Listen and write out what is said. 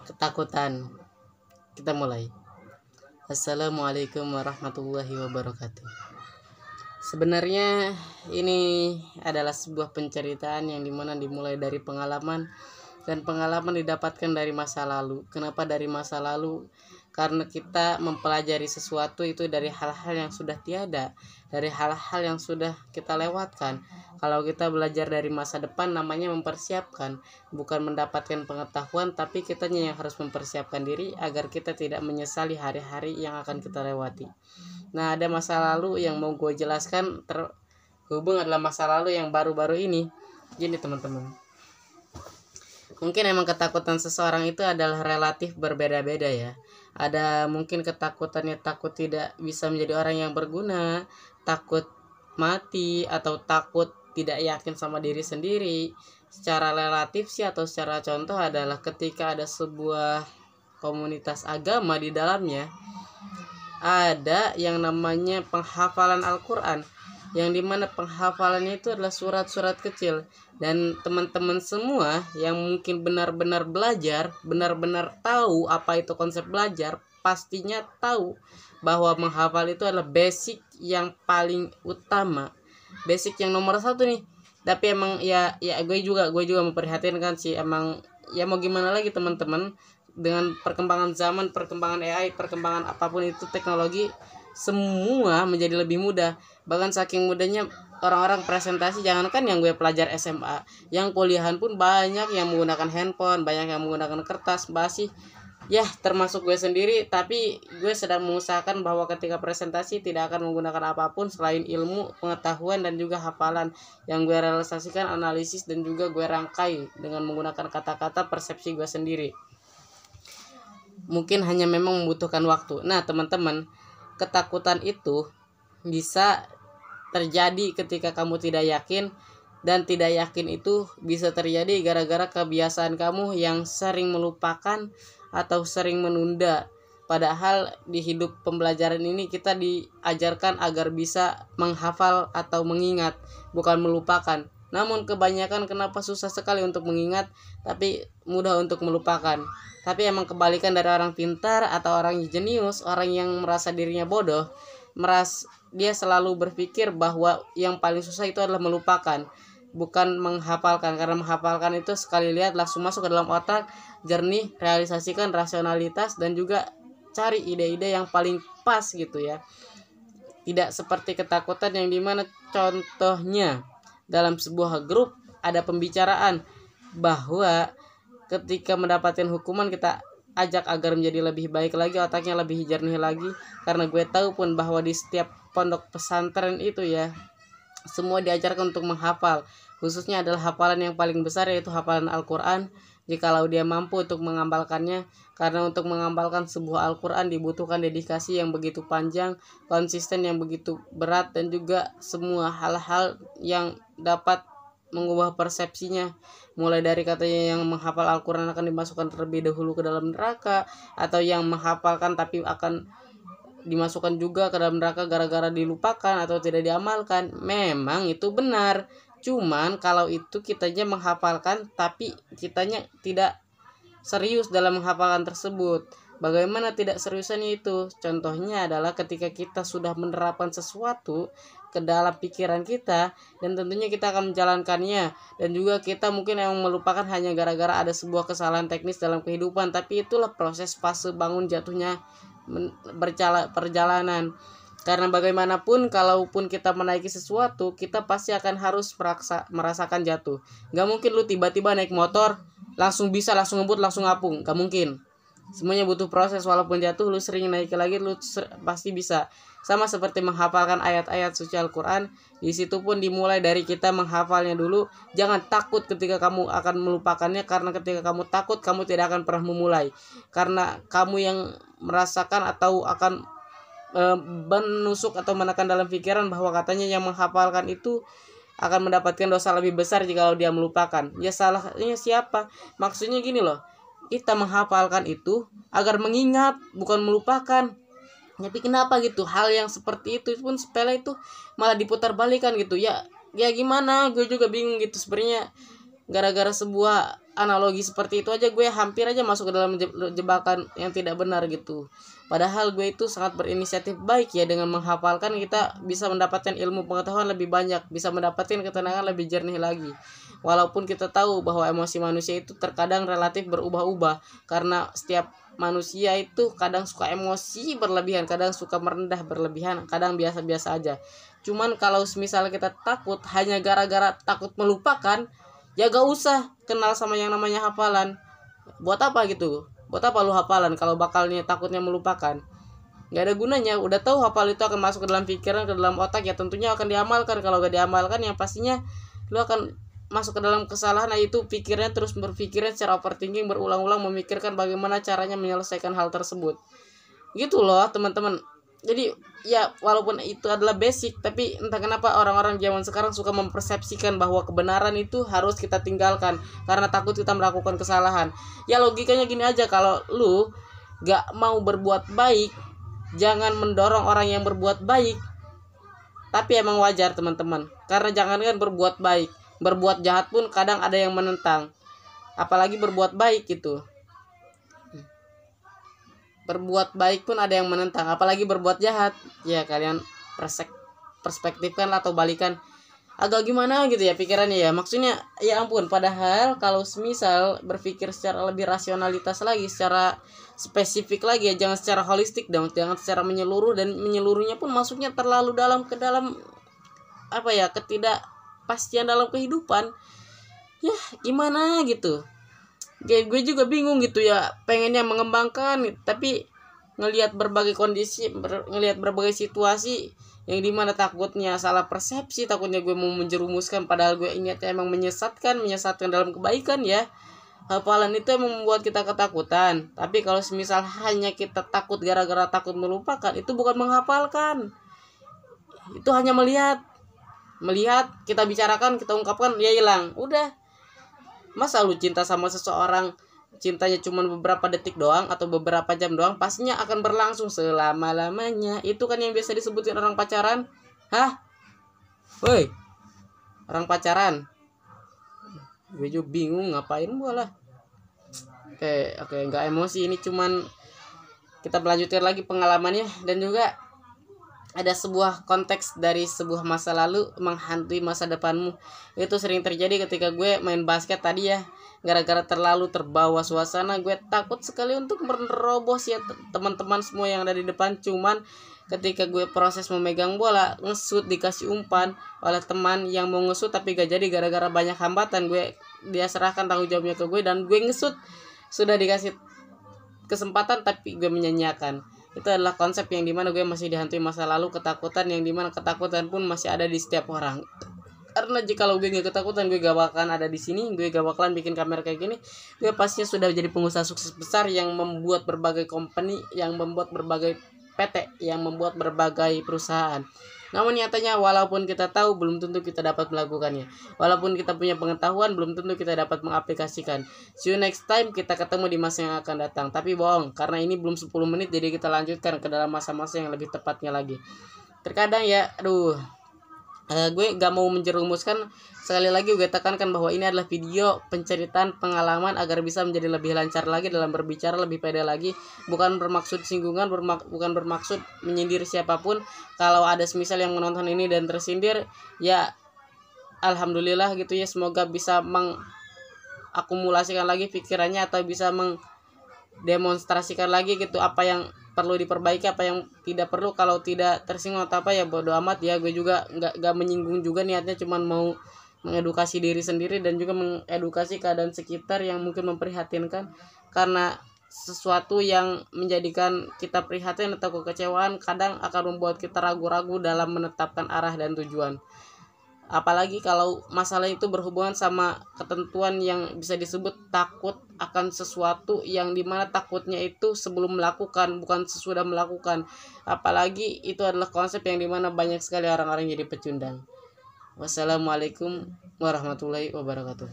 ketakutan. Kita mulai. Assalamualaikum warahmatullahi wabarakatuh. Sebenarnya ini adalah sebuah penceritaan yang dimana dimulai dari pengalaman, dan pengalaman didapatkan dari masa lalu. Kenapa dari masa lalu? Karena kita mempelajari sesuatu itu dari hal-hal yang sudah tiada, dari hal-hal yang sudah kita lewatkan. Kalau kita belajar dari masa depan, namanya mempersiapkan, bukan mendapatkan pengetahuan, tapi kitanya yang harus mempersiapkan diri agar kita tidak menyesali hari-hari yang akan kita lewati. Nah, ada masa lalu yang mau gue jelaskan terhubung adalah masa lalu yang baru-baru ini. Gini teman-teman, mungkin emang ketakutan seseorang itu adalah relatif berbeda-beda ya. Ada mungkin ketakutannya takut tidak bisa menjadi orang yang berguna, takut mati, atau takut tidak yakin sama diri sendiri. Secara relatif sih atau secara contoh adalah ketika ada sebuah komunitas agama, di dalamnya ada yang namanya penghafalan Al-Quran, yang dimana penghafalannya itu adalah surat-surat kecil. Dan teman-teman semua yang mungkin benar-benar belajar, benar-benar tahu apa itu konsep belajar, pastinya tahu bahwa menghafal itu adalah basic yang paling utama, basic yang nomor satu nih. Tapi emang ya gue juga memperhatikan sih, emang ya mau gimana lagi teman-teman, dengan perkembangan zaman, perkembangan AI, perkembangan apapun itu teknologi, semua menjadi lebih mudah. Bahkan saking mudahnya orang-orang presentasi, jangankan yang gue pelajar SMA, yang kuliahan pun banyak yang menggunakan handphone, banyak yang menggunakan kertas basi. Ya, termasuk gue sendiri, tapi gue sedang mengusahakan bahwa ketika presentasi tidak akan menggunakan apapun selain ilmu, pengetahuan, dan juga hafalan yang gue realisasikan, analisis, dan juga gue rangkai dengan menggunakan kata-kata persepsi gue sendiri. Mungkin hanya memang membutuhkan waktu. Nah teman-teman, ketakutan itu bisa terjadi ketika kamu tidak yakin, dan tidak yakin itu bisa terjadi gara-gara kebiasaan kamu yang sering melupakan atau sering menunda. Padahal di hidup pembelajaran ini kita diajarkan agar bisa menghafal atau mengingat, bukan melupakan. Namun kebanyakan kenapa susah sekali untuk mengingat tapi mudah untuk melupakan. Tapi emang kebalikan dari orang pintar atau orang jenius, orang yang merasa dirinya bodoh, dia selalu berpikir bahwa yang paling susah itu adalah melupakan, bukan menghafalkan. Karena menghafalkan itu sekali lihat langsung masuk ke dalam otak, jernih, realisasikan rasionalitas, dan juga cari ide-ide yang paling pas gitu ya. Tidak seperti ketakutan yang dimana contohnya dalam sebuah grup ada pembicaraan bahwa ketika mendapatkan hukuman kita ajak agar menjadi lebih baik lagi, otaknya lebih jernih lagi. Karena gue tahu pun bahwa di setiap pondok pesantren itu ya, semua diajarkan untuk menghafal, khususnya adalah hafalan yang paling besar yaitu hafalan Al-Quran, jikalau dia mampu untuk mengamalkannya. Karena untuk mengamalkan sebuah Al-Quran dibutuhkan dedikasi yang begitu panjang, konsisten yang begitu berat, dan juga semua hal-hal yang dapat mengubah persepsinya. Mulai dari katanya yang menghafal Al-Quran akan dimasukkan terlebih dahulu ke dalam neraka, atau yang menghafalkan tapi akan dimasukkan juga ke dalam neraka gara-gara dilupakan atau tidak diamalkan. Memang itu benar, cuman kalau itu kitanya menghafalkan tapi kitanya tidak serius dalam menghafalkan tersebut, bagaimana tidak seriusannya itu? Contohnya adalah ketika kita sudah menerapkan sesuatu ke dalam pikiran kita, dan tentunya kita akan menjalankannya, dan juga kita mungkin yang melupakan hanya gara-gara ada sebuah kesalahan teknis dalam kehidupan. Tapi itulah proses fase bangun jatuhnya perjalanan. Karena bagaimanapun, kalaupun kita menaiki sesuatu, kita pasti akan harus merasakan jatuh. Gak mungkin lu tiba-tiba naik motor langsung bisa, langsung ngebut, langsung ngapung. Gak mungkin. Semuanya butuh proses. Walaupun jatuh, lu sering naik lagi, lu pasti bisa. Sama seperti menghafalkan ayat-ayat suci Al-Quran. Di situ pun dimulai dari kita menghafalnya dulu. Jangan takut ketika kamu akan melupakannya, karena ketika kamu takut, kamu tidak akan pernah memulai. Karena kamu yang merasakan atau akan menusuk atau menekan dalam pikiran bahwa katanya yang menghafalkan itu akan mendapatkan dosa lebih besar jika dia melupakan. Ya salahnya siapa? Maksudnya gini loh, kita menghafalkan itu agar mengingat, bukan melupakan. Tapi kenapa gitu hal yang seperti itu pun sepele itu malah diputar balikan gitu ya? Ya gimana? Gue juga bingung gitu sebenarnya. gara-gara sebuah analogi seperti itu aja gue hampir aja masuk ke dalam jebakan yang tidak benar gitu. Padahal gue itu sangat berinisiatif baik ya, dengan menghafalkan kita bisa mendapatkan ilmu pengetahuan lebih banyak, bisa mendapatkan ketenangan lebih jernih lagi. Walaupun kita tahu bahwa emosi manusia itu terkadang relatif berubah-ubah, karena setiap manusia itu kadang suka emosi berlebihan, kadang suka merendah berlebihan, kadang biasa-biasa aja. Cuman kalau misalnya kita takut hanya gara-gara takut melupakan, ya gak usah kenal sama yang namanya hafalan. Buat apa gitu? Buat apa lu hafalan kalau bakalnya takutnya melupakan? Gak ada gunanya. Udah tahu hafal itu akan masuk ke dalam pikiran, ke dalam otak, ya tentunya akan diamalkan. Kalau gak diamalkan, yang pastinya lu akan masuk ke dalam kesalahan, yaitu pikirnya terus berpikiran secara overthinking, berulang-ulang memikirkan bagaimana caranya menyelesaikan hal tersebut. Gitu loh teman-teman. Jadi ya walaupun itu adalah basic, tapi entah kenapa orang-orang zaman sekarang suka mempersepsikan bahwa kebenaran itu harus kita tinggalkan karena takut kita melakukan kesalahan. Ya logikanya gini aja, kalau lu gak mau berbuat baik, jangan mendorong orang yang berbuat baik. Tapi emang wajar teman-teman, karena jangankan berbuat baik, berbuat jahat pun kadang ada yang menentang, apalagi berbuat baik gitu. Berbuat baik pun ada yang menentang, apalagi berbuat jahat. Ya kalian perspektifkan atau balikan agak gimana gitu ya pikirannya ya. Maksudnya ya ampun, padahal kalau semisal berpikir secara lebih rasionalitas lagi, secara spesifik lagi ya, jangan secara holistik dong, jangan secara menyeluruh, dan menyeluruhnya pun masuknya terlalu dalam ke dalam apa ya, ketidakpastian dalam kehidupan. Ya gimana gitu. Kayak gue juga bingung gitu ya, pengennya mengembangkan, tapi ngelihat berbagai kondisi, ngelihat berbagai situasi yang dimana takutnya salah persepsi, takutnya gue mau menjerumuskan, padahal gue ingatnya emang menyesatkan dalam kebaikan ya. Hafalan itu emang membuat kita ketakutan, tapi kalau semisal hanya kita takut gara-gara takut melupakan, itu bukan menghafalkan, itu hanya melihat kita bicarakan, kita ungkapkan, dia hilang, udah. Masa lu cinta sama seseorang, cintanya cuma beberapa detik doang atau beberapa jam doang, pastinya akan berlangsung selama-lamanya. Itu kan yang biasa disebutin orang pacaran. Hah? Woi, orang pacaran. Gue juga bingung ngapain gua lah. Oke, nggak emosi, ini cuman kita melanjutkan lagi pengalamannya. Dan juga ada sebuah konteks dari sebuah masa lalu menghantui masa depanmu. Itu sering terjadi ketika gue main basket tadi ya. Gara-gara terlalu terbawa suasana, gue takut sekali untuk menerobos ya teman-teman semua yang ada di depan. Cuman ketika gue proses memegang bola, ngesut, dikasih umpan oleh teman yang mau ngesut tapi gak jadi gara-gara banyak hambatan. Dia serahkan tanggung jawabnya ke gue dan gue ngesut. Sudah dikasih kesempatan tapi gue menyanyiakan. Itu adalah konsep yang dimana gue masih dihantui masa lalu, ketakutan yang dimana ketakutan pun masih ada di setiap orang. Karena jika gue gak ketakutan, gue gak bakalan ada di sini, gue gak bakalan bikin kamera kayak gini. Gue pastinya sudah jadi pengusaha sukses besar yang membuat berbagai company, yang membuat berbagai PT, yang membuat berbagai perusahaan. Namun nyatanya walaupun kita tahu, belum tentu kita dapat melakukannya. Walaupun kita punya pengetahuan, belum tentu kita dapat mengaplikasikan. See you next time, kita ketemu di masa yang akan datang. Tapi bohong, karena ini belum 10 menit, jadi kita lanjutkan ke dalam masa-masa yang lebih tepatnya lagi. Terkadang ya, gue gak mau menjerumuskan. Sekali lagi gue tekankan bahwa ini adalah video penceritaan pengalaman agar bisa menjadi lebih lancar lagi dalam berbicara, lebih pede lagi. Bukan bermaksud singgungan, bukan bermaksud menyindir siapapun. Kalau ada semisal yang menonton ini dan tersindir, ya alhamdulillah gitu ya. Semoga bisa mengakumulasikan lagi pikirannya atau bisa mendemonstrasikan lagi gitu apa yang perlu diperbaiki, apa yang tidak perlu. Kalau tidak tersinggung atau apa ya bodo amat ya. Gue juga nggak menyinggung juga, niatnya cuman mau mengedukasi diri sendiri dan juga mengedukasi keadaan sekitar yang mungkin memprihatinkan. Karena sesuatu yang menjadikan kita prihatin atau kekecewaan kadang akan membuat kita ragu-ragu dalam menetapkan arah dan tujuan. Apalagi kalau masalah itu berhubungan sama ketentuan yang bisa disebut takut akan sesuatu yang dimana takutnya itu sebelum melakukan, bukan sesudah melakukan. Apalagi itu adalah konsep yang dimana banyak sekali orang-orang jadi pecundang. Wassalamualaikum warahmatullahi wabarakatuh.